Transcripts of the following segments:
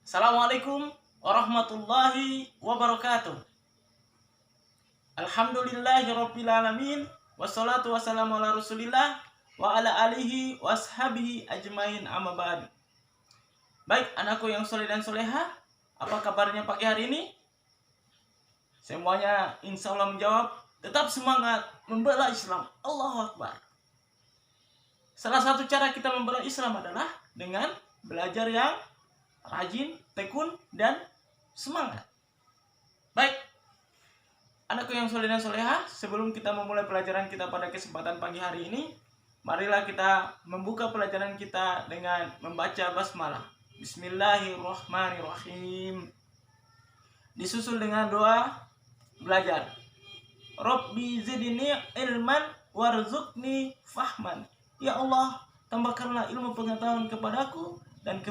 Assalamualaikum warahmatullahi wabarakatuh. Alhamdulillahirabbil alamin. Wassalatu wassalamu ala Rasulillah wa ala alihi washabihi ajmain, amma ba'd. Baik, anakku yang soleh dan soleha, apa kabarnya pagi hari ini? Semuanya insya Allah menjawab, tetap semangat membela Islam. Allahu Akbar. Salah satu cara kita membela Islam adalah dengan belajar yang rajin, tekun, dan semangat. Baik, anakku yang soleh dan soleha, sebelum kita memulai pelajaran kita pada kesempatan pagi hari ini, marilah kita membuka pelajaran kita dengan membaca basmalah. Bismillahirrahmanirrahim. Disusul dengan doa belajar. Rabbi zidni ilman warzuqni fahman. Ya Allah, tambahkanlah ilmu pengetahuan kepadaku dan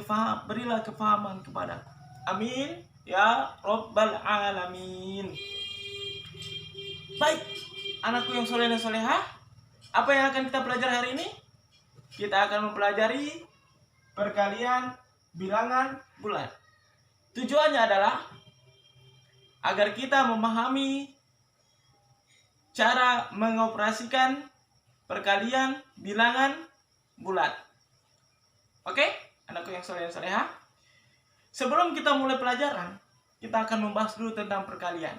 berilah kefahaman kepadaku. Amin ya Rabbal alamin. Baik, anakku yang soleh dan soleha, apa yang akan kita pelajari hari ini? Kita akan mempelajari perkalian bilangan bulat. Tujuannya adalah agar kita memahami cara mengoperasikan perkalian bilangan bulat. Oke, anakku yang soleh dan soleha, sebelum kita mulai pelajaran, kita akan membahas dulu tentang perkalian.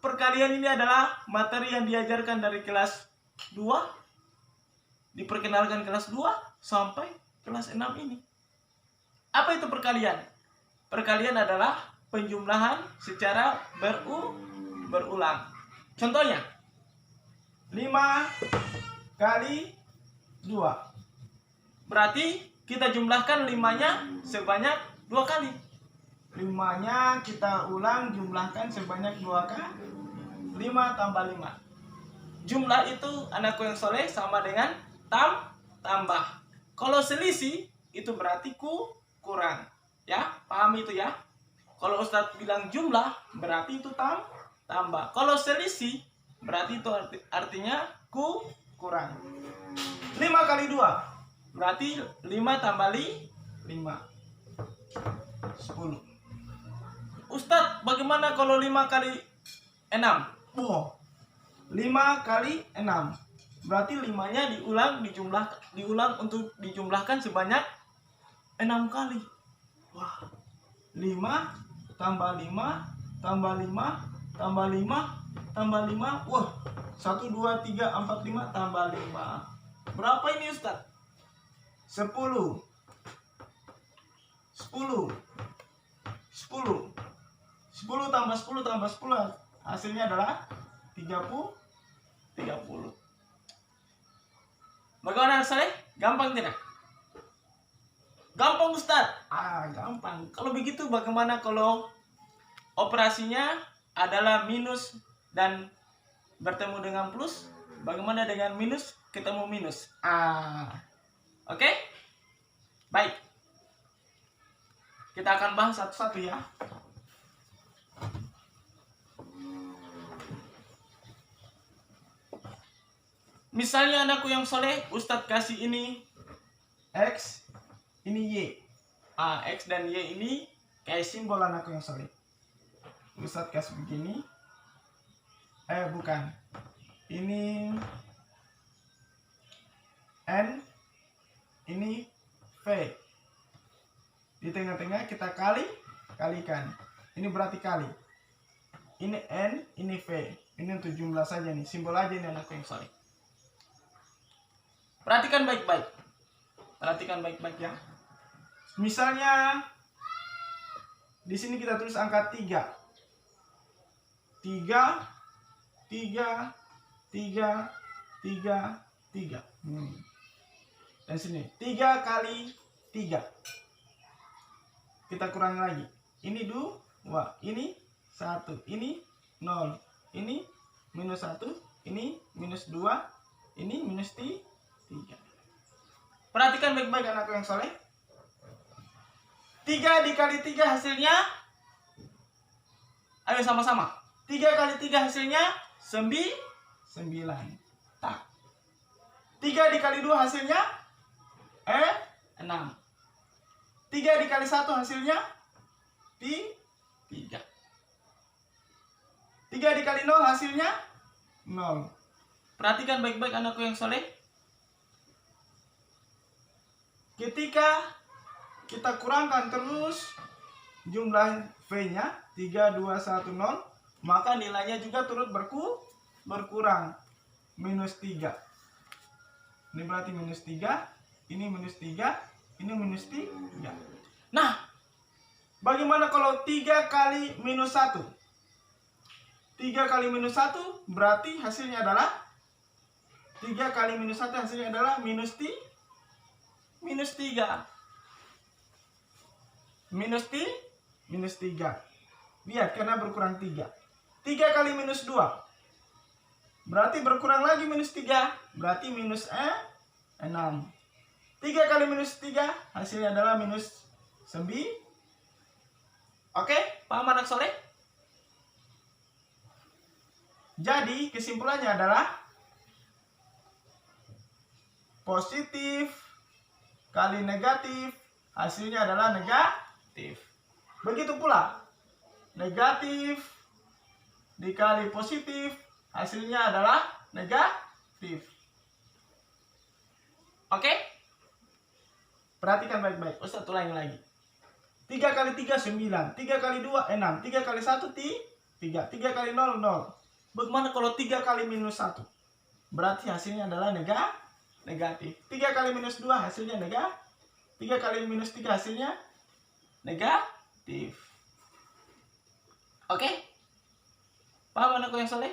Perkalian ini adalah materi yang diajarkan dari kelas 2, diperkenalkan kelas 2 sampai kelas 6 ini. Apa itu perkalian? Perkalian adalah penjumlahan secara berulang. Contohnya, 5 kali 2. Berarti kita jumlahkan 5-nya sebanyak 2 kali. 5-nya kita ulang, jumlahkan sebanyak 2 kali. 5 tambah 5. Jumlah itu, anakku yang soleh, sama dengan tambah. Kalau selisih, itu berarti kurang. Ya, paham itu ya? Kalau Ustadz bilang jumlah, berarti itu tambah. Kalau selisih, berarti itu artinya kurang. 5 kali 2 berarti 5 tambah 5 10. Ustadz, bagaimana kalau 5 kali 6? 5 kali 6 berarti 5-nya diulang untuk dijumlahkan sebanyak 6 kali. 5 tambah 5 tambah 5 tambah 5 tambah 5. 1, 2, 3, 4, 5 tambah 5. Berapa ini Ustaz? 10 tambah 10 tambah 10, hasilnya adalah 30. Bagaimana Saleh? Gampang tidak? Gampang Ustaz? Gampang. Kalau begitu bagaimana kalau operasinya adalah minus dan bertemu dengan plus? Bagaimana dengan minus ketemu minus? Oke? Baik. Kita akan bahas satu-satu ya. Misalnya anakku yang soleh, Ustadz kasih ini X, ini Y. X dan Y ini kayak simbol anakku yang soleh. Ustadz kasih begini. Bukan. Ini N, ini V. Di tengah-tengah kita kalikan. Ini berarti kali. Ini N, ini V. Ini untuk jumlah saja nih, simbol aja nih anakku yang soleh. Perhatikan baik-baik. Ya. Misalnya di sini kita tulis angka 3. 3. Dan sini 3 kali 3. Kita kurangi lagi. Ini 2, ini 1, ini 0, ini minus 1, ini minus 2, ini minus 3. Perhatikan baik-baik anakku yang soleh. 3 dikali 3 hasilnya, ayo sama-sama. 3 kali 3 hasilnya 9. 3 dikali 2 hasilnya 6. 3 dikali 1 hasilnya 3. 3 dikali 0 hasilnya 0. Perhatikan baik-baik anakku yang soleh. Ketika kita kurangkan terus jumlah V-nya 3, 2, 1, 0, maka nilainya juga turut berkurang. Minus 3. Ini berarti minus 3, ini minus 3, ini minus 3. Nah, bagaimana kalau 3 kali minus 1? 3 kali minus 1 berarti hasilnya adalah 3 kali minus 1 hasilnya adalah minus 3. Minus 3. Lihat, karena berkurang 3. 3 kali minus 2 berarti berkurang lagi minus 3. Berarti minus 6. 3 kali minus 3 hasilnya adalah minus 9. Oke, paham anak soleh? Jadi kesimpulannya adalah positif kali negatif hasilnya adalah negatif. Begitu pula negatif dikali positif hasilnya adalah negatif. Oke? Perhatikan baik-baik. Ustaz ulangi lagi. 3 kali 3 9, 3 kali 2 6, 3 kali 1 3, 3 kali 0 0. Bagaimana kalau 3 kali minus 1? Berarti hasilnya adalah negatif. 3 kali minus 2 hasilnya negatif. 3 kali minus 3 hasilnya negatif. Oke? Paham anakku yang soleh?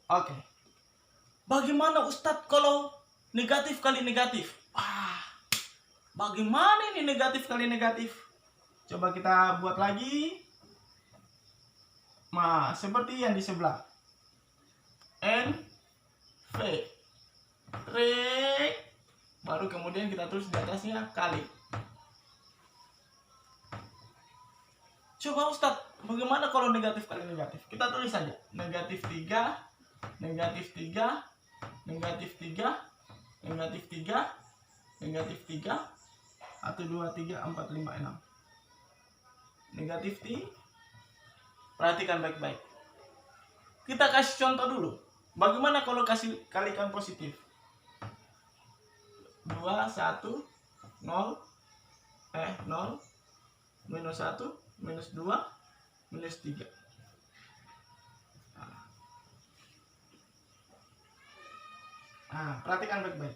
Oke. Bagaimana Ustadz kalau negatif kali negatif? Bagaimana ini negatif kali negatif? Coba kita buat lagi. Nah, seperti yang di sebelah. N V baru kemudian kita tulis di atasnya kali. Coba Ustadz, bagaimana kalau negatif kali negatif? Kita tulis saja. Negatif 3, negatif 3, negatif 3, negatif 3, negatif 3, 1, 2, 3, 4, 5, 6. Negatif 3. Perhatikan baik-baik. Kita kasih contoh dulu. Bagaimana kalau kasih kalikan positif? 2, 1, 0, 0, minus 1, minus 2, minus 3. Nah, perhatikan baik-baik.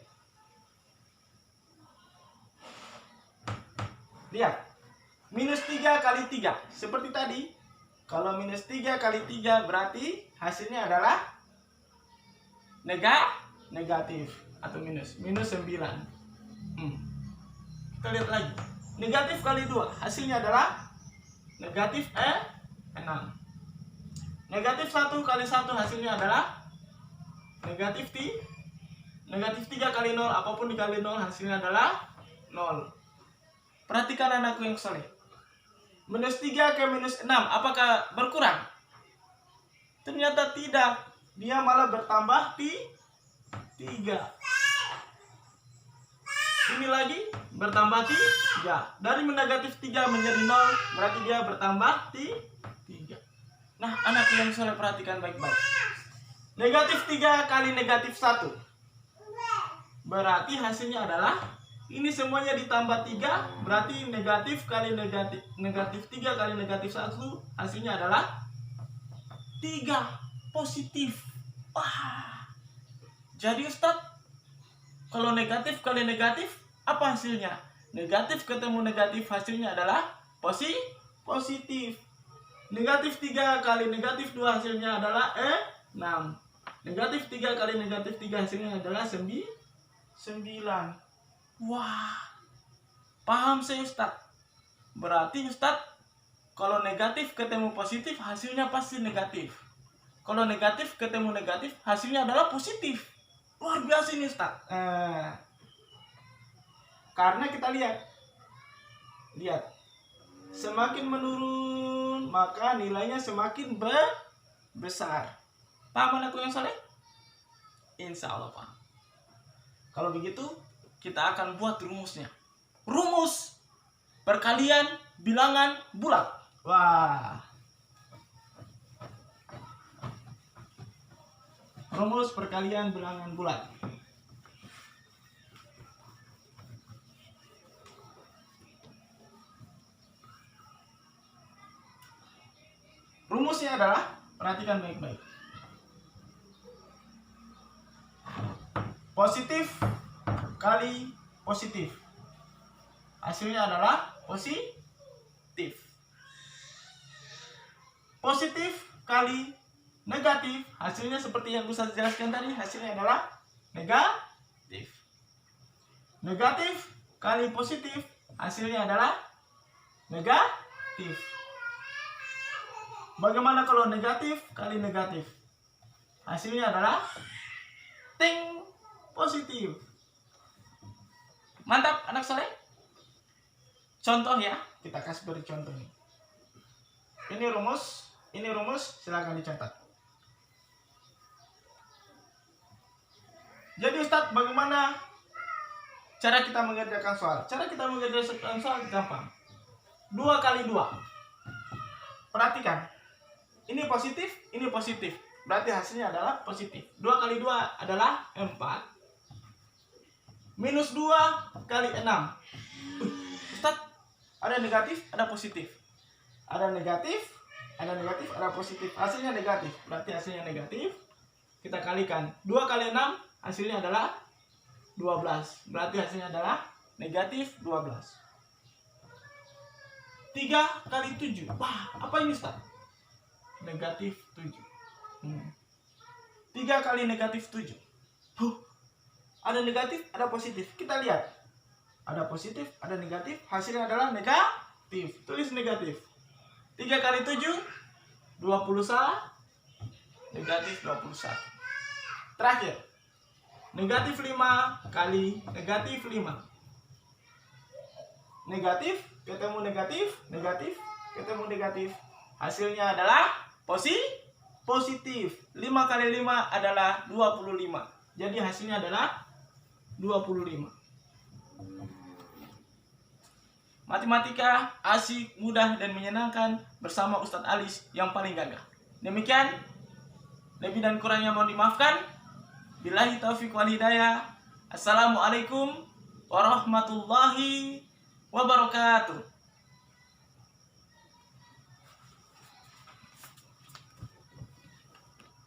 Lihat. Minus 3 kali 3. Seperti tadi. Kalau minus 3 kali 3 berarti hasilnya adalah negatif atau minus 9. Kita lihat lagi. Negatif kali 2 hasilnya adalah negatif 6. Negatif 1 kali 1 hasilnya adalah negatif 3 kali 0, apapun dikali 0 hasilnya adalah 0. Perhatikan anakku yang soleh. Minus 3 ke minus 6, apakah berkurang? Ternyata tidak. Dia malah bertambah 3. Ini lagi bertambah 3. Dari negatif 3 menjadi 0, berarti dia bertambah 3. Nah, anak yang soleh perhatikan baik-baik. Negatif 3 kali negatif 1. Berarti hasilnya adalah ini semuanya ditambah 3, berarti negatif kali negatif 3 kali negatif 1 hasilnya adalah 3 positif. Jadi Ustadz, kalau negatif kali negatif apa hasilnya? Negatif ketemu negatif hasilnya adalah positif. Negatif 3 kali negatif 2 hasilnya adalah 6. Negatif 3 kali negatif 3 hasilnya adalah 9. Wah, paham saya Ustadz. Berarti Ustadz, kalau negatif ketemu positif hasilnya pasti negatif. Kalau negatif ketemu negatif hasilnya adalah positif. Luar biasa ini Ustadz. Karena kita lihat, semakin menurun maka nilainya semakin besar. Paham anakku yang soleh? Insya Allah paham. Kalau begitu kita akan buat rumusnya. rumus perkalian bilangan bulat. Wah. Rumus perkalian bilangan bulat. Rumusnya adalah, perhatikan baik-baik. Positif kali positif. Hasilnya adalah positif. Positif kali negatif. Hasilnya seperti yang Ustaz jelaskan tadi. Hasilnya adalah negatif. Negatif kali positif. Hasilnya adalah negatif. Bagaimana kalau negatif kali negatif? Hasilnya adalah ting positif. Mantap anak soleh. Contoh ya, kita kasih beri contoh nih. Ini rumus, silakan dicatat. Jadi Ustadz, bagaimana cara kita mengerjakan soal? Cara kita mengerjakan soal gampang. 2 kali 2. Perhatikan. Ini positif, ini positif. Berarti hasilnya adalah positif. 2 kali 2 adalah 4. Minus 2 kali 6. Ustaz, ada negatif, ada positif. Ada negatif, ada positif. Hasilnya negatif. Berarti hasilnya negatif. Kita kalikan. 2 kali 6, hasilnya adalah 12. Berarti hasilnya adalah negatif 12. 3 kali 7. Wah, apa ini Ustaz? Negatif 7. 3 kali negatif 7. Ada negatif, ada positif. Kita lihat. Ada positif, ada negatif. Hasilnya adalah negatif. Tulis negatif. 3 kali 7, 21. Negatif 21. Terakhir. Negatif 5 kali negatif 5. Negatif, ketemu negatif, negatif, ketemu negatif. Hasilnya adalah positif. 5 kali 5 adalah 25. Jadi hasilnya adalah 25. Matematika asik, mudah, dan menyenangkan bersama Ustadz Alis yang paling gagah. Demikian, lebih dan kurangnya mohon dimaafkan. Billahi taufiq wal hidayah. Assalamualaikum warahmatullahi wabarakatuh.